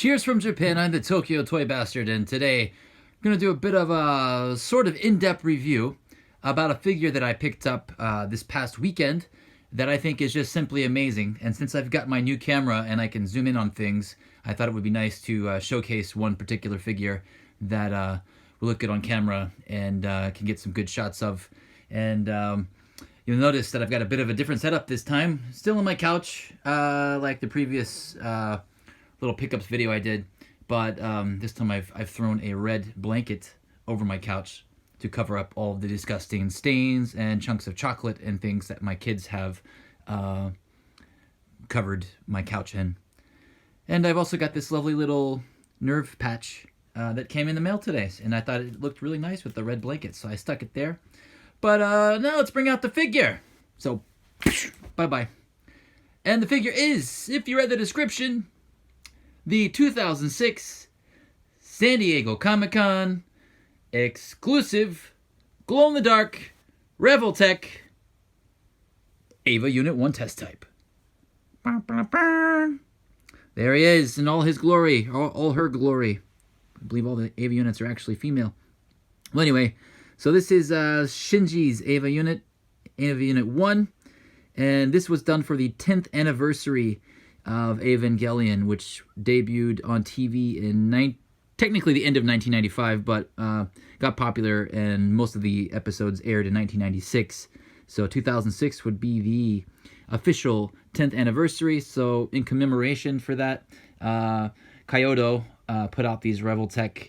Cheers from Japan, I'm the Tokyo Toy Bastard, and today I'm going to do a bit of a sort of in-depth review about a figure that I picked up this past weekend that I think is just simply amazing. And since I've got my new camera and I can zoom in on things, I thought it would be nice to showcase one particular figure that will look good on camera and can get some good shots of. And you'll notice that I've got a bit of a different setup this time. Still on my couch, like the previous little pickups video I did, but this time I've thrown a red blanket over my couch to cover up all of the disgusting stains and chunks of chocolate and things that my kids have covered my couch in. And I've also got this lovely little nerve patch that came in the mail today, and I thought it looked really nice with the red blanket, so I stuck it there. But now let's bring out the figure. So, bye-bye. And the figure is, if you read the description, the 2006 San Diego Comic-Con exclusive glow-in-the-dark Revoltech Ava Unit 1 test type. There he is in all his glory, all her glory. I believe all the Ava units are actually female. Well, anyway, so this is Shinji's Ava Unit 1, and this was done for the 10th anniversary of Evangelion, which debuted on TV in technically the end of 1995, but got popular, and most of the episodes aired in 1996. So 2006 would be the official 10th anniversary. So in commemoration for that, Kyoto put out these Revoltech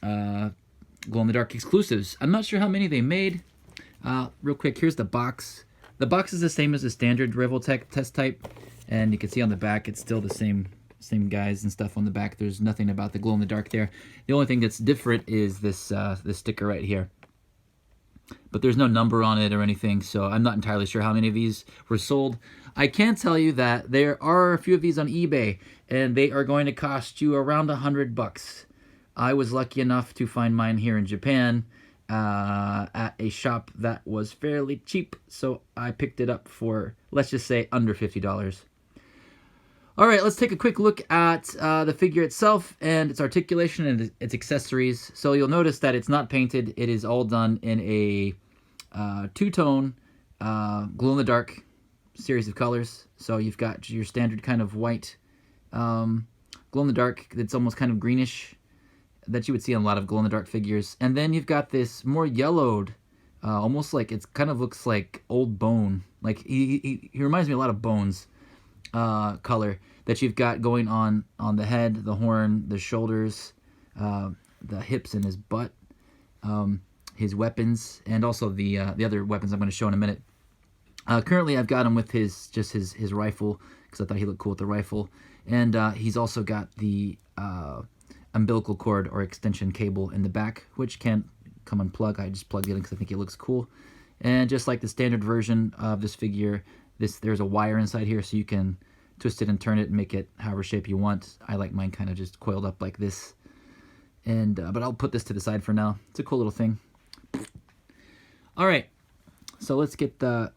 glow-in-the-dark exclusives. I'm not sure how many they made. Real quick, here's the box. The box is the same as the standard Revoltech test type, and you can see on the back it's still the same guys and stuff on the back. There's nothing about the glow-in-the-dark there. The only thing that's different is this sticker right here. But there's no number on it or anything, so I'm not entirely sure how many of these were sold. I can tell you that there are a few of these on eBay, and they are going to cost you around $100. I was lucky enough to find mine here in Japan at a shop that was fairly cheap, so I picked it up for, let's just say, under $50. All right, let's take a quick look at the figure itself and its articulation and its accessories. So you'll notice that it's not painted. It is all done in a two-tone glow-in-the-dark series of colors. So you've got your standard kind of white glow-in-the-dark that's almost kind of greenish that you would see on a lot of glow-in-the-dark figures. And then you've got this more yellowed, almost like it kind of looks like old bone. Like he reminds me a lot of Bones color that you've got going on the head, the horn, the shoulders, the hips and his butt, his weapons, and also the other weapons I'm going to show in a minute. Currently I've got him with his rifle, because I thought he looked cool with the rifle, and he's also got the umbilical cord or extension cable in the back, which can't come unplugged. I just plugged it in because I think it looks cool. And just like the standard version of this figure, there's a wire inside here, so you can twist it and turn it and make it however shape you want. I like mine kind of just coiled up like this. And but I'll put this to the side for now. It's a cool little thing. All right, so let's get the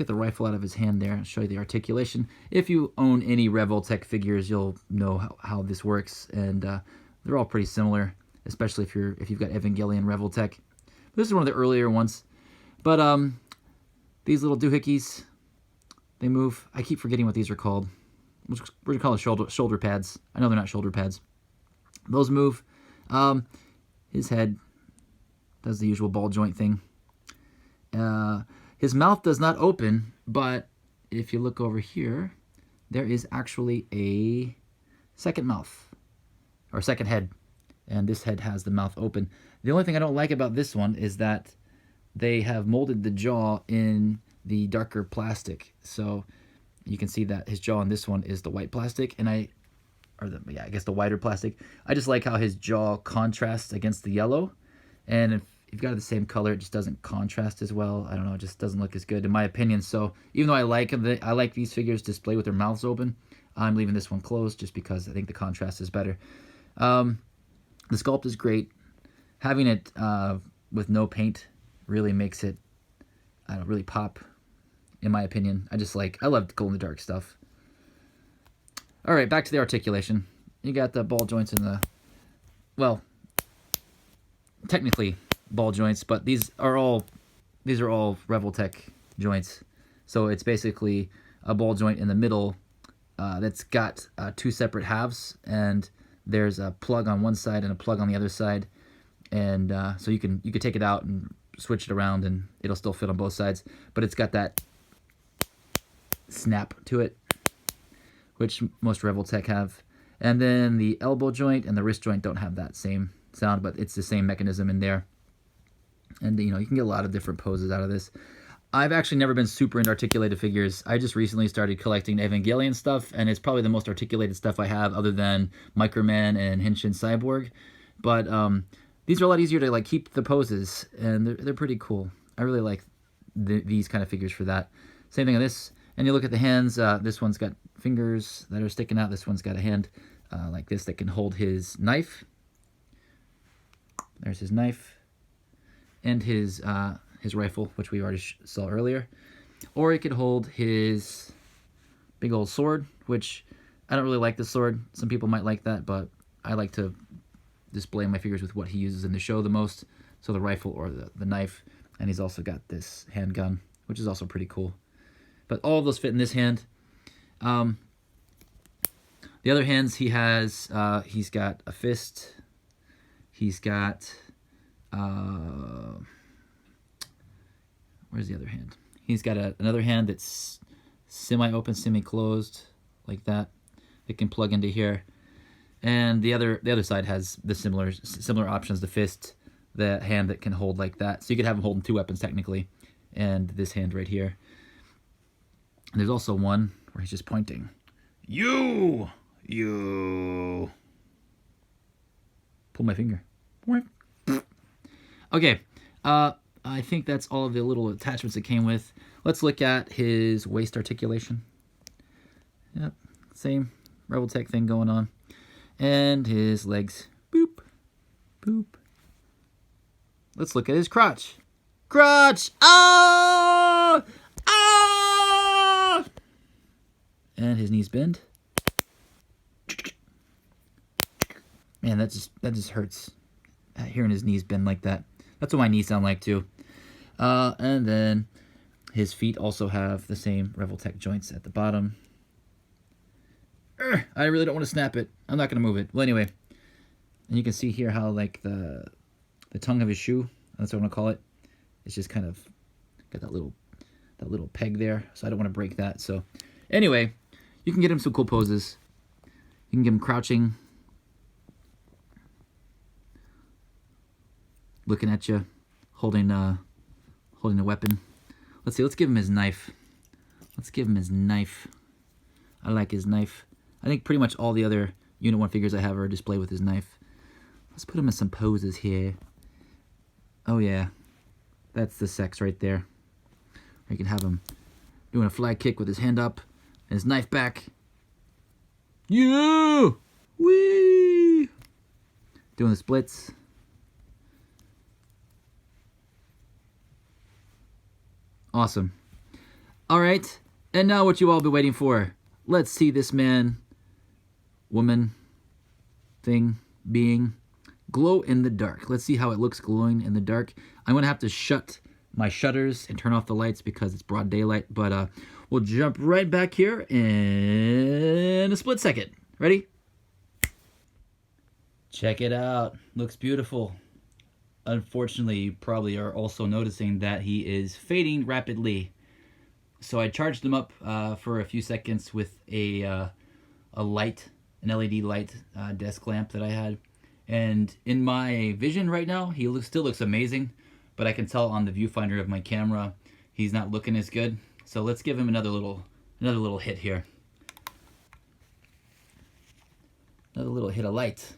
rifle out of his hand there and show you the articulation. If you own any Revoltech figures, you'll know how this works, and they're all pretty similar, especially if you've got Evangelion Revoltech. This is one of the earlier ones, but these little doohickeys, they move. I keep forgetting what these are called. We're going to call it shoulder pads. I know they're not shoulder pads. Those move. His head does the usual ball joint thing. His mouth does not open, but if you look over here, there is actually a second mouth, or second head. And this head has the mouth open. The only thing I don't like about this one is that they have molded the jaw in the darker plastic, so you can see that his jaw on this one is the white plastic, and I guess the whiter plastic. I just like how his jaw contrasts against the yellow, and if you've got the same color, it just doesn't contrast as well. I don't know, it just doesn't look as good in my opinion. So even though I like these figures displayed with their mouths open, I'm leaving this one closed just because I think the contrast is better. The sculpt is great. Having it with no paint really makes it really pop, in my opinion. I love glow-in-the-dark stuff. All right, back to the articulation. you got the ball joints in the, well, technically ball joints, but these are all Revoltech joints. So it's basically a ball joint in the middle that's got two separate halves, and there's a plug on one side and a plug on the other side, and so you could take it out and switch it around, and it'll still fit on both sides. But it's got that snap to it, which most Revoltech have. And then the elbow joint and the wrist joint don't have that same sound, but it's the same mechanism in there. And you can get a lot of different poses out of this. I've actually never been super into articulated figures. I just recently started collecting Evangelion stuff, and it's probably the most articulated stuff I have other than Microman and Henshin Cyborg. But these are a lot easier to keep the poses, and they're pretty cool. I really like these kind of figures for that. Same thing on this. And you look at the hands, this one's got fingers that are sticking out. This one's got a hand like this that can hold his knife. There's his knife. And his rifle, which we already saw earlier. Or he could hold his big old sword, which I don't really like the sword. Some people might like that, but I like to display my figures with what he uses in the show the most. So the rifle or the knife. And he's also got this handgun, which is also pretty cool. But all of those fit in this hand. The other hands he has, he's got a fist. He's got, where's the other hand? He's got another hand that's semi-open, semi-closed, like that. It can plug into here. And the other side has the similar options, the fist, the hand that can hold like that. So you could have him holding two weapons technically. And this hand right here. And there's also one where he's just pointing. You! Pull my finger. Okay. I think that's all of the little attachments it came with. Let's look at his waist articulation. Yep. Same Revoltech thing going on. And his legs. Boop. Boop. Let's look at his crotch. Crotch! Oh! Oh! And his knees bend. Man, that just hurts. Hearing his knees bend like that. That's what my knees sound like too. And then his feet also have the same Revoltech joints at the bottom. I really don't want to snap it. I'm not going to move it. Well, anyway. And you can see here how the tongue of his shoe, that's what I'm going to call it. It's just kind of got that little peg there. So I don't want to break that. So anyway, you can get him some cool poses. You can get him crouching, looking at you, holding a weapon. Let's see. Let's give him his knife. I like his knife. I think pretty much all the other Unit 1 figures I have are displayed with his knife. Let's put him in some poses here. Oh yeah, that's the sex right there. Or you can have him doing a flag kick with his hand up and his knife back. Yeah! Whee! Doing the splits. Awesome. All right, and now what you all been waiting for. Let's see this man, woman, thing, being, glow in the dark. Let's see how it looks glowing in the dark. I'm going to have to shut my shutters and turn off the lights because it's broad daylight, but we'll jump right back here in a split second. Ready? Check it out. Looks beautiful. Unfortunately, you probably are also noticing that he is fading rapidly. So I charged him up for a few seconds with a light, an LED light desk lamp that I had. And in my vision right now, he still looks amazing. But I can tell on the viewfinder of my camera, he's not looking as good. So let's give him another little hit here. Another little hit of light.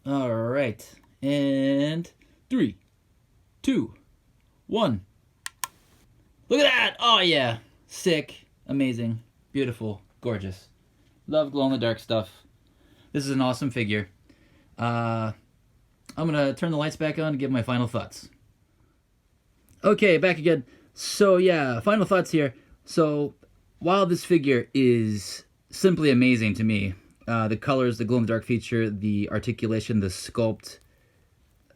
All right, and 3, 2, 1. Look at that! Oh yeah, sick, amazing, beautiful, gorgeous. Love glow-in-the-dark stuff. This is an awesome figure. I'm gonna turn the lights back on and give my final thoughts. Okay, back again. So yeah, final thoughts here. So while this figure is simply amazing to me. The colors, the glow-in-the-dark feature, the articulation, the sculpt,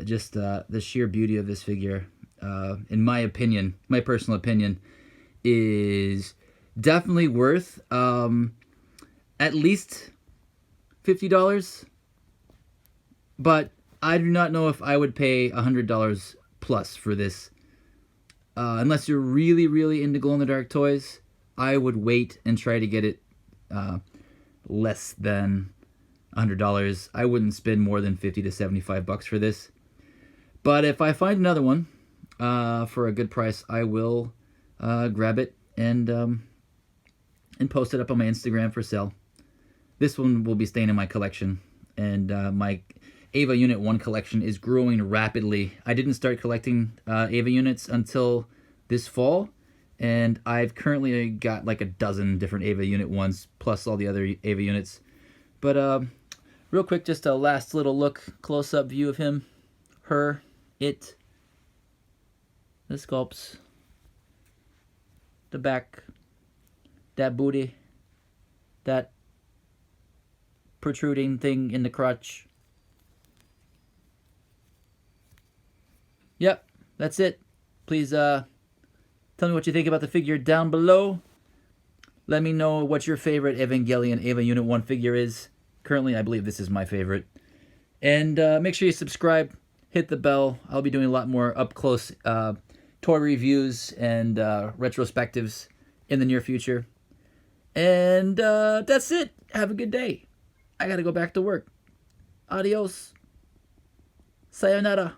just the sheer beauty of this figure, in my opinion, my personal opinion, is definitely worth at least $50. But I do not know if I would pay $100 plus for this. Unless you're really, really into glow-in-the-dark toys, I would wait and try to get it less than $100. I wouldn't spend more than $50 to $75 for this. But if I find another one for a good price, I will grab it and post it up on my Instagram for sale. This one will be staying in my collection, and my Ava Unit 1 collection is growing rapidly. I didn't start collecting Ava units until this fall, and I've currently got like a dozen different Ava Unit 1s, plus all the other Ava units. But real quick, just a last little look, close-up view of him, her, it, the sculpts, the back, that booty, that protruding thing in the crotch. Yep, that's it. Please tell me what you think about the figure down below. Let me know what your favorite Evangelion Ava Unit 1 figure is. Currently, I believe this is my favorite. And make sure you subscribe, hit the bell. I'll be doing a lot more up-close toy reviews and retrospectives in the near future. And that's it. Have a good day. I gotta go back to work. Adios. Sayonara.